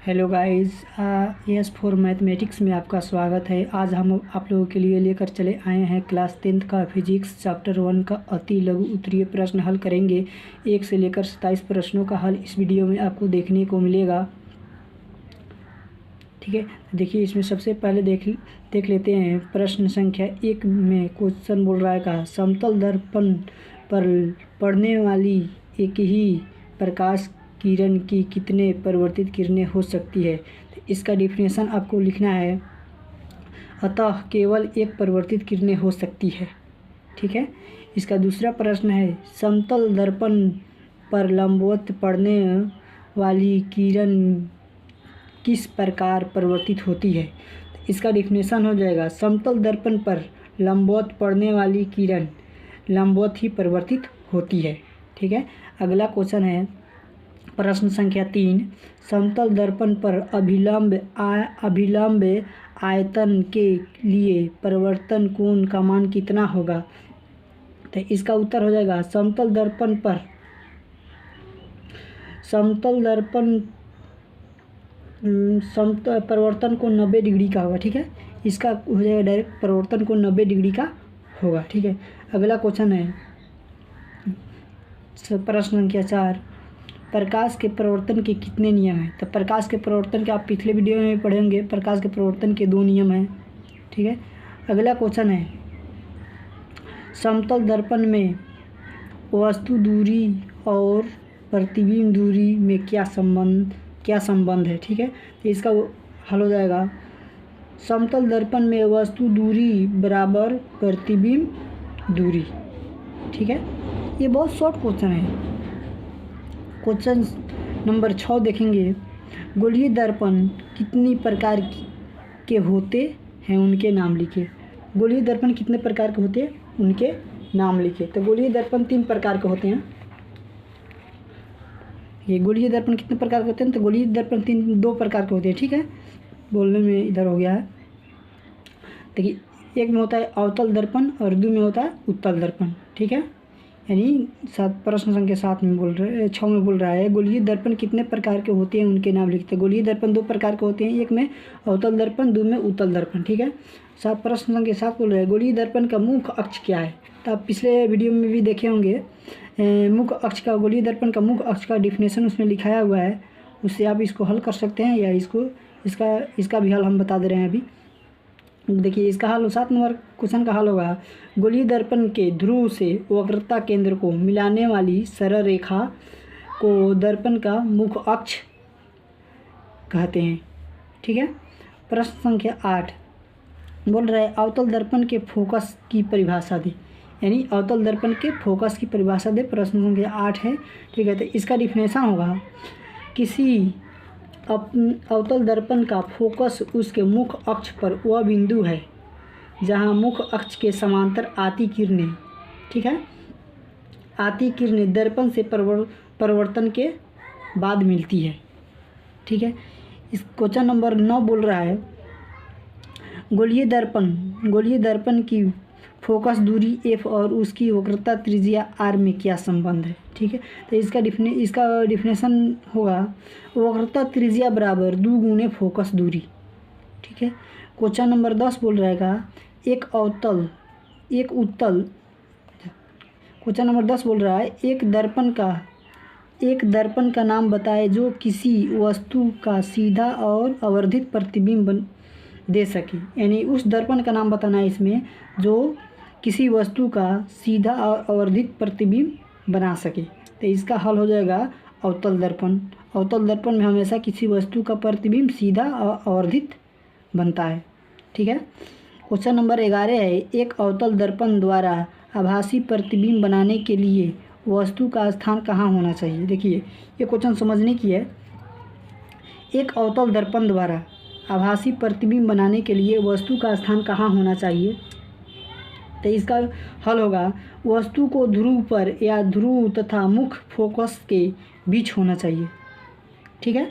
Hello guys, S for mathematics में आपका स्वागत है। आज हम आप लोगों के लिए लेकर चले आए हैं क्लास 10th का फिजिक्स चैप्टर 1 का अति लघु उत्तरीय प्रश्न हल करेंगे। 1 से लेकर 27 प्रश्नों का हल इस वीडियो में आपको देखने को मिलेगा। ठीक है, देखिए इसमें सबसे पहले देख लेते हैं प्रश्न संख्या 1 में क्वेश्चन बोल रहा है का समतल दर्पण पर पड़ने वाली एक ही प्रकाश किरण की कितने परिवर्तित किरणें हो सकती है। तो इसका डिफिनेशन आपको लिखना है। अतः केवल एक परिवर्तित किरणें हो सकती है। ठीक है, इसका दूसरा प्रश्न है समतल दर्पण पर लंबवत पड़ने वाली किरण किस प्रकार परिवर्तित होती है। तो इसका डिफिनेशन हो जाएगा समतल दर्पण पर लंबवत पड़ने वाली किरण लंबवत ही परिवर्तित होती है। ठीक है, अगला क्वेश्चन है प्रश्न संख्या 3 समतल दर्पण पर अभिलंब आयतन के लिए परिवर्तन कोण का मान कितना होगा। तो इसका उत्तर हो जाएगा समतल दर्पण परिवर्तन कोण 90 डिग्री का होगा। ठीक है, इसका हो जाएगा डायरेक्ट परिवर्तन कोण 90 डिग्री का होगा। ठीक है, अगला क्वेश्चन है प्रश्न संख्या 4 प्रकाश के परिवर्तन के कितने नियम हैं। तो प्रकाश के परिवर्तन के आप पिछले वीडियो में पढ़ेंगे। प्रकाश के परिवर्तन के 2 नियम हैं। ठीक है, अगला क्वेश्चन है समतल दर्पण में वस्तु दूरी और प्रतिबिंब दूरी में क्या संबंध है। ठीक है, तो इसका हल हो जाएगा समतल दर्पण में वस्तु दूरी बराबर प्रतिबिंब दूरी। ठीक है, ये बहुत शॉर्ट क्वेश्चन है। क्वेश्चन नंबर 6 देखेंगे गोलीय दर्पण कितनी प्रकार के होते हैं उनके नाम लिखे। गोलीय दर्पण कितने प्रकार के होते हैं उनके नाम लिखे। तो गोलीय दर्पण 3 प्रकार के होते हैं। ये गोलीय दर्पण कितने प्रकार के होते हैं। तो गोलीय दर्पण 2 प्रकार के होते हैं। ठीक है, बोलने में इधर हो गया है। देखिए, एक में होता है अवतल दर्पण और 2 में होता है उत्तल दर्पण। ठीक है, यानी प्रश्न संख्या 7 में 6 में बोल रहा है गोलीय दर्पण कितने प्रकार के होते हैं उनके नाम लिखते हैं। गोलीय दर्पण 2 प्रकार के होते हैं, एक में अवतल दर्पण 2 में उत्तल दर्पण। ठीक है, प्रश्न संख्या 7 बोल रहा है गोलीय दर्पण का मुख्य अक्ष क्या है। तो आप पिछले वीडियो में भी देखे होंगे मुख्य अक्ष का, गोलीय दर्पण का मुख्य अक्ष का डिफिनेशन उसमें लिखाया हुआ है। उससे आप इसको हल कर सकते हैं या इसका भी हल हम बता दे रहे हैं अभी। देखिए, इसका हल 7 नंबर क्वेश्चन का हल होगा गोलीय दर्पण के ध्रुव से वक्रता केंद्र को मिलाने वाली सरल रेखा को दर्पण का मुख्य अक्ष कहते हैं। ठीक है, प्रश्न संख्या 8 बोल रहा है अवतल दर्पण के फोकस की परिभाषा दी, यानी अवतल दर्पण के फोकस की परिभाषा दे। प्रश्न संख्या 8 है। ठीक है, तो इसका डिफिनेशन होगा किसी अवतल दर्पण का फोकस उसके मुख्य अक्ष पर वह बिंदु है जहां मुख्य अक्ष के समांतर आती किरणें, ठीक है, आती किरणें दर्पण से परिवर्तन के बाद मिलती है। ठीक है, इस क्वेश्चन नंबर 9 बोल रहा है गोलीय दर्पण की फोकस दूरी f और उसकी वक्रता त्रिज्या r में क्या संबंध है। ठीक है, तो इसका डिफिनेशन होगा वक्रता त्रिज्या बराबर 2 गुने फोकस दूरी। ठीक है, क्वेश्चन नंबर 10 बोल रहेगा क्वेश्चन नंबर 10 बोल रहा है एक दर्पण का नाम बताए जो किसी वस्तु का सीधा और अवर्धित प्रतिबिंब दे सके। यानी उस दर्पण का नाम बताना है इसमें जो किसी वस्तु का सीधा और अवर्धित प्रतिबिंब बना सके। तो इसका हल हो जाएगा अवतल दर्पण। अवतल दर्पण में हमेशा किसी वस्तु का प्रतिबिंब सीधा और अवर्धित बनता है। ठीक है, क्वेश्चन नंबर 11 है एक अवतल दर्पण द्वारा आभासी प्रतिबिंब बनाने के लिए वस्तु का स्थान कहाँ होना चाहिए। देखिए, ये क्वेश्चन समझने की है। एक अवतल दर्पण द्वारा आभासी प्रतिबिंब बनाने के लिए वस्तु का स्थान कहाँ होना चाहिए। तो इसका हल होगा वस्तु को ध्रुव पर या ध्रुव तथा मुख्य फोकस के बीच होना चाहिए। ठीक है,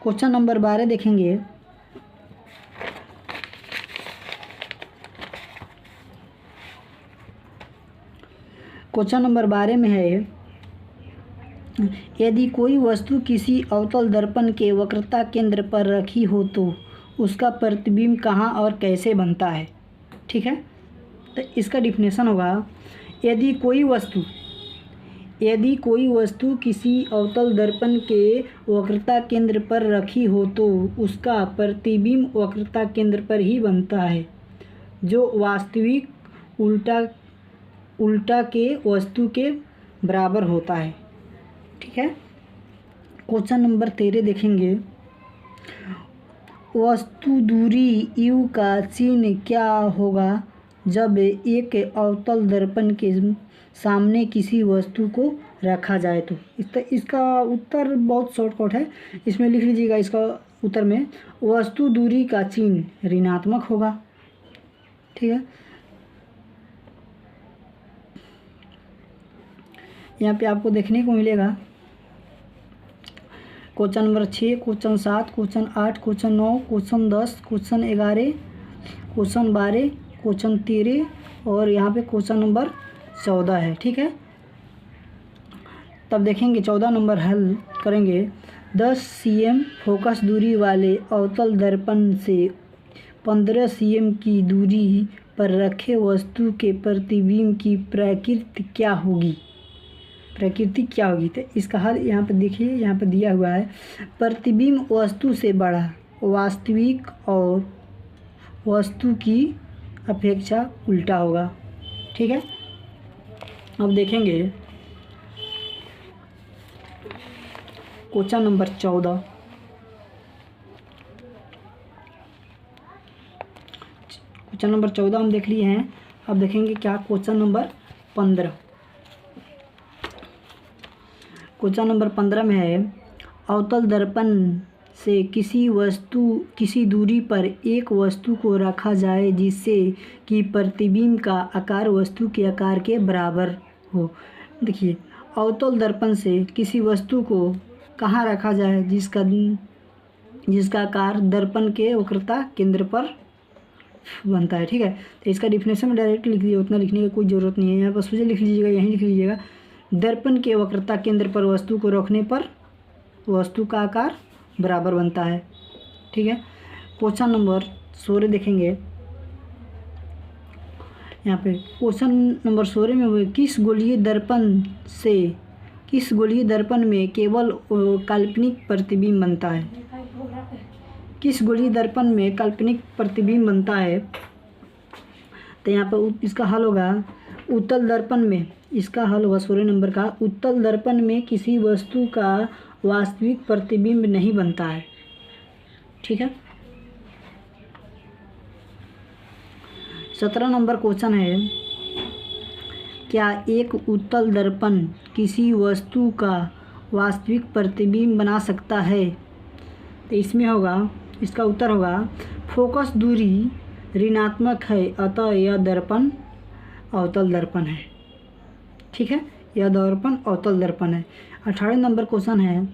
क्वेश्चन नंबर 12 देखेंगे क्वेश्चन नंबर 12 में है यदि कोई वस्तु किसी अवतल दर्पण के वक्रता केंद्र पर रखी हो तो उसका प्रतिबिंब कहाँ और कैसे बनता है। ठीक है, तो इसका डिफिनेशन होगा, यदि कोई वस्तु किसी अवतल दर्पण के वक्रता केंद्र पर रखी हो तो उसका प्रतिबिंब वक्रता केंद्र पर ही बनता है, जो वास्तविक उल्टा के वस्तु के बराबर होता है। ठीक है, क्वेश्चन नंबर 13 देखेंगे। वस्तु दूरी u का चिन्ह क्या होगा जब एक अवतल दर्पण के सामने किसी वस्तु को रखा जाए तो। इसका उत्तर बहुत शॉर्टकट है, इसमें लिख लीजिएगा। इसका उत्तर में वस्तु दूरी का चिन्ह ऋणात्मक होगा। ठीक है, यहाँ पे आपको देखने को मिलेगा question number 6, question 7, question 8, question 9, question 10, question 11, question 12, question 13 और यहाँ पे क्वेश्चन नंबर 14 है। ठीक है, तब देखेंगे 14 नंबर हल करेंगे। 10 cm फोकस दूरी वाले अवतल दर्पण से 15 cm की दूरी पर रखे वस्तु के प्रतिबिंब की प्रकृति क्या होगी। तो इसका हल यहाँ पर देखिए, यहाँ पर दिया हुआ है। प्रतिबिंब वस्तु से बड़ा, वास्तविक और वस्तु की अपेक्षा उल्टा होगा। ठीक है, अब देखेंगे क्वेश्चन नंबर 14। क्वेश्चन नंबर 14 हम देख लिए हैं। अब देखेंगे क्या क्वेश्चन नंबर 15। क्वेश्चन नंबर 15 में है, अवतल दर्पण से किसी दूरी पर एक वस्तु को रखा जाए जिससे कि प्रतिबिंब का आकार वस्तु के आकार के बराबर हो। देखिए, अवतल दर्पण से किसी वस्तु को कहाँ रखा जाए जिसका आकार दर्पण के वक्रता केंद्र पर बनता है। ठीक है, तो इसका डिफिनेशन में डायरेक्ट लिख दीजिए, उतना लिखने की कोई ज़रूरत नहीं है। यहाँ पर सोचे लिख लीजिएगा, यहीं लिख लीजिएगा। दर्पण के वक्रता केंद्र पर वस्तु को रखने पर वस्तु का आकार बराबर बनता है। ठीक है, क्वेश्चन नंबर 16 देखेंगे। यहाँ पे क्वेश्चन नंबर 16 में हुए, किस गोलीय दर्पण में केवल काल्पनिक प्रतिबिंब बनता है। किस गोलीय दर्पण में काल्पनिक प्रतिबिंब बनता है। तो यहाँ पर इसका हल होगा, उत्तल दर्पण में। इसका हल होगा 16 नंबर का, उत्तल दर्पण में किसी वस्तु का वास्तविक प्रतिबिंब नहीं बनता है। ठीक है, 17 नंबर क्वेश्चन है, क्या एक उत्तल दर्पण किसी वस्तु का वास्तविक प्रतिबिंब बना सकता है। तो इसमें होगा, इसका उत्तर होगा, फोकस दूरी ऋणात्मक है, अतः यह दर्पण अवतल दर्पण है। ठीक है, यह दर्पण अवतल दर्पण है। 18 नंबर क्वेश्चन है,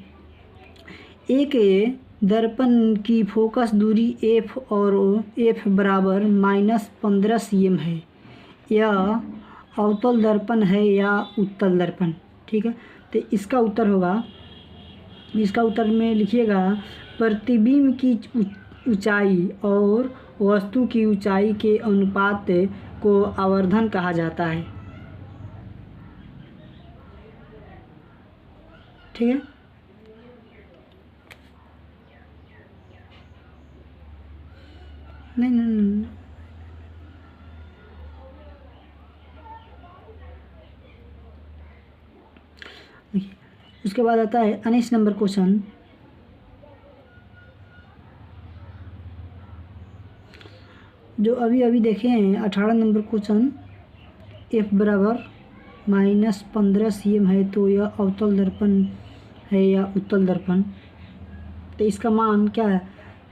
एक दर्पण की फोकस दूरी f और f बराबर -15 cm है, यह अवतल दर्पण है या उत्तल दर्पण। ठीक है, तो इसका उत्तर होगा, इसका उत्तर में लिखिएगा, प्रतिबिंब की ऊंचाई और वस्तु की ऊंचाई के अनुपात को आवर्धन कहा जाता है। ठीक है, नहीं। देखिए, उसके बाद आता है 19 नंबर क्वेश्चन, जो अभी देखे हैं। 18 नंबर क्वेश्चन, f बराबर -15 cm है तो यह अवतल दर्पण है या उत्तल दर्पण। तो इसका मान क्या है,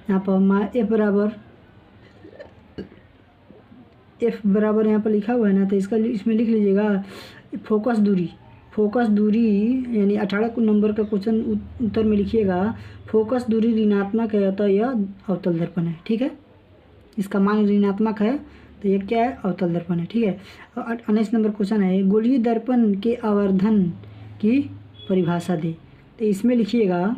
यहाँ पर f बराबर यहाँ पर लिखा हुआ है ना, तो इसका इसमें लिख लीजिएगा, फोकस दूरी यानी 18 नंबर का क्वेश्चन उत्तर में लिखिएगा, फोकस दूरी ऋणात्मक है, अतः यह अवतल दर्पण है। ठीक है, इसका मान ऋणात्मक है तो ये क्या है, अवतल दर्पण है। ठीक है, 19 नंबर क्वेश्चन है, गोलीय दर्पण के आवर्धन की परिभाषा दे। तो इसमें लिखिएगा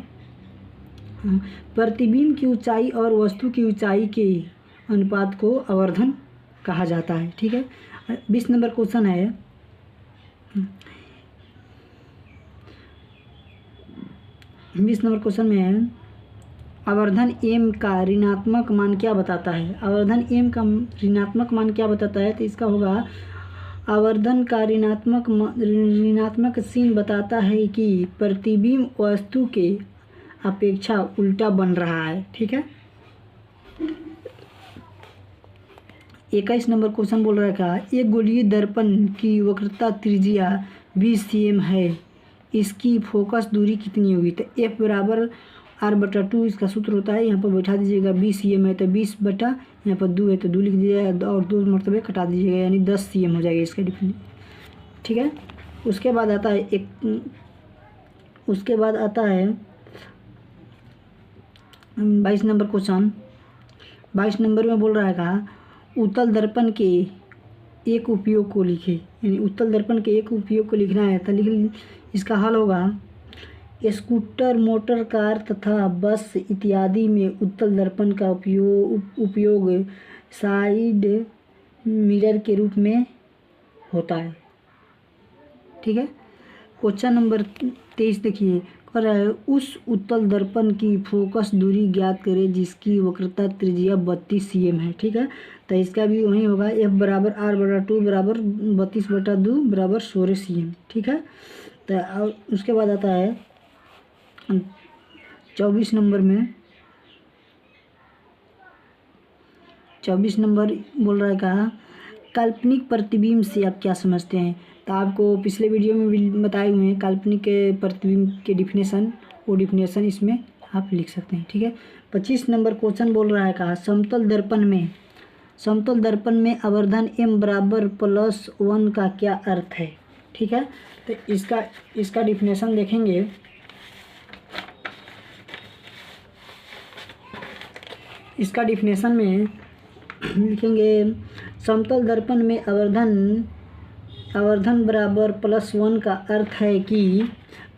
प्रतिबिंब की ऊंचाई और वस्तु की ऊंचाई के अनुपात को आवर्धन कहा जाता है। ठीक है, 20 नंबर क्वेश्चन है, 20 नंबर क्वेश्चन में है आवर्धन m का ऋणात्मक मान क्या बताता है। आवर्धन m का ऋणात्मक मान क्या बताता है, तो इसका होगा आवर्धन का ऋणात्मक चिन्ह बताता है कि प्रतिबिंब वस्तु के अपेक्षा उल्टा बन रहा है। ठीक है, 21 नंबर क्वेश्चन बोल रहा है एक गोलीय दर्पण की वक्रता त्रिज्या 20 cm है, इसकी फोकस दूरी कितनी होगी। तो f बराबर r/2 इसका सूत्र होता है। यहाँ पर बैठा दीजिएगा 20 cm है तो 20 बटा यहाँ पर 2 है तो 2 लिख दीजिएगा और 2 मरतबे कटा दीजिएगा, यानी 10 cm हो जाएगा इसका डिफरेंस। ठीक है, उसके बाद आता है उसके बाद आता है 22 नंबर क्वेश्चन। 22 नंबर में बोल रहा है कहा उत्तल दर्पण के एक उपयोग को लिखे, यानी उत्तल दर्पण के एक उपयोग को लिखना है। तो इसका हल होगा स्कूटर, मोटर कार तथा बस इत्यादि में उत्तल दर्पण का उपयोग साइड मिरर के रूप में होता है। ठीक है, क्वेश्चन नंबर 23 देखिए, कह रहा है उस उत्तल दर्पण की फोकस दूरी ज्ञात करें जिसकी वक्रता त्रिज्या 32 cm है। ठीक है, तो इसका भी वही होगा f बराबर r/2 बराबर 32/2 बराबर 16 cm। ठीक है, तो उसके बाद आता है 24 नंबर में, 24 नंबर बोल रहा है कहा काल्पनिक प्रतिबिंब से आप क्या समझते हैं। तो आपको पिछले वीडियो में भी बताए हुए हैं काल्पनिक प्रतिबिंब के डिफिनेशन, वो डिफिनेशन इसमें आप लिख सकते हैं। ठीक है, 25 नंबर क्वेश्चन बोल रहा है कहा समतल दर्पण में आवर्धन m बराबर +1 का क्या अर्थ है। ठीक है, तो इसका डिफिनेशन देखेंगे। इसका डिफिनेशन में लिखेंगे समतल दर्पण में आवर्धन बराबर +1 का अर्थ है कि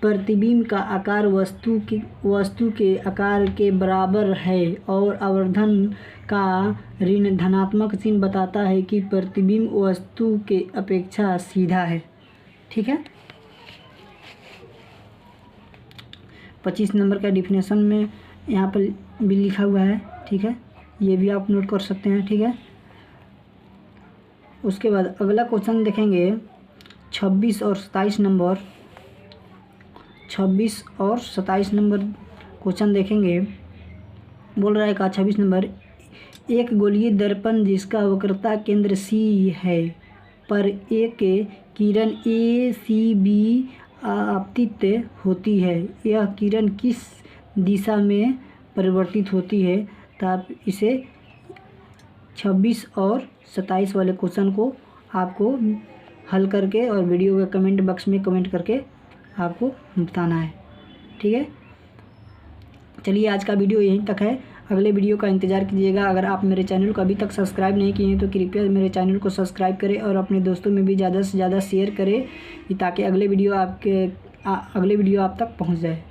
प्रतिबिंब का आकार वस्तु के आकार के बराबर है और आवर्धन का ऋण धनात्मक चिन्ह बताता है कि प्रतिबिंब वस्तु के अपेक्षा सीधा है। ठीक है, 25 नंबर का डिफिनेशन में यहाँ पर भी लिखा हुआ है। ठीक है, ये भी आप नोट कर सकते हैं। ठीक है, उसके बाद अगला क्वेश्चन देखेंगे 26 और 27 नंबर। 26 और 27 नंबर क्वेश्चन देखेंगे। बोल रहा है का 26 नंबर एक गोलीय दर्पण जिसका वक्रता केंद्र C है पर एक किरण ACB आपतित होती है, यह किरण किस दिशा में परिवर्तित होती है। तो आप इसे 26 और 27 वाले क्वेश्चन को आपको हल करके और वीडियो के कमेंट बॉक्स में कमेंट करके आपको बताना है। ठीक है, चलिए आज का वीडियो यहीं तक है, अगले वीडियो का इंतज़ार कीजिएगा। अगर आप मेरे चैनल को अभी तक सब्सक्राइब नहीं किए हैं तो कृपया मेरे चैनल को सब्सक्राइब करें और अपने दोस्तों में भी ज़्यादा से ज़्यादा शेयर करें ताकि अगले वीडियो आप तक पहुंच जाए।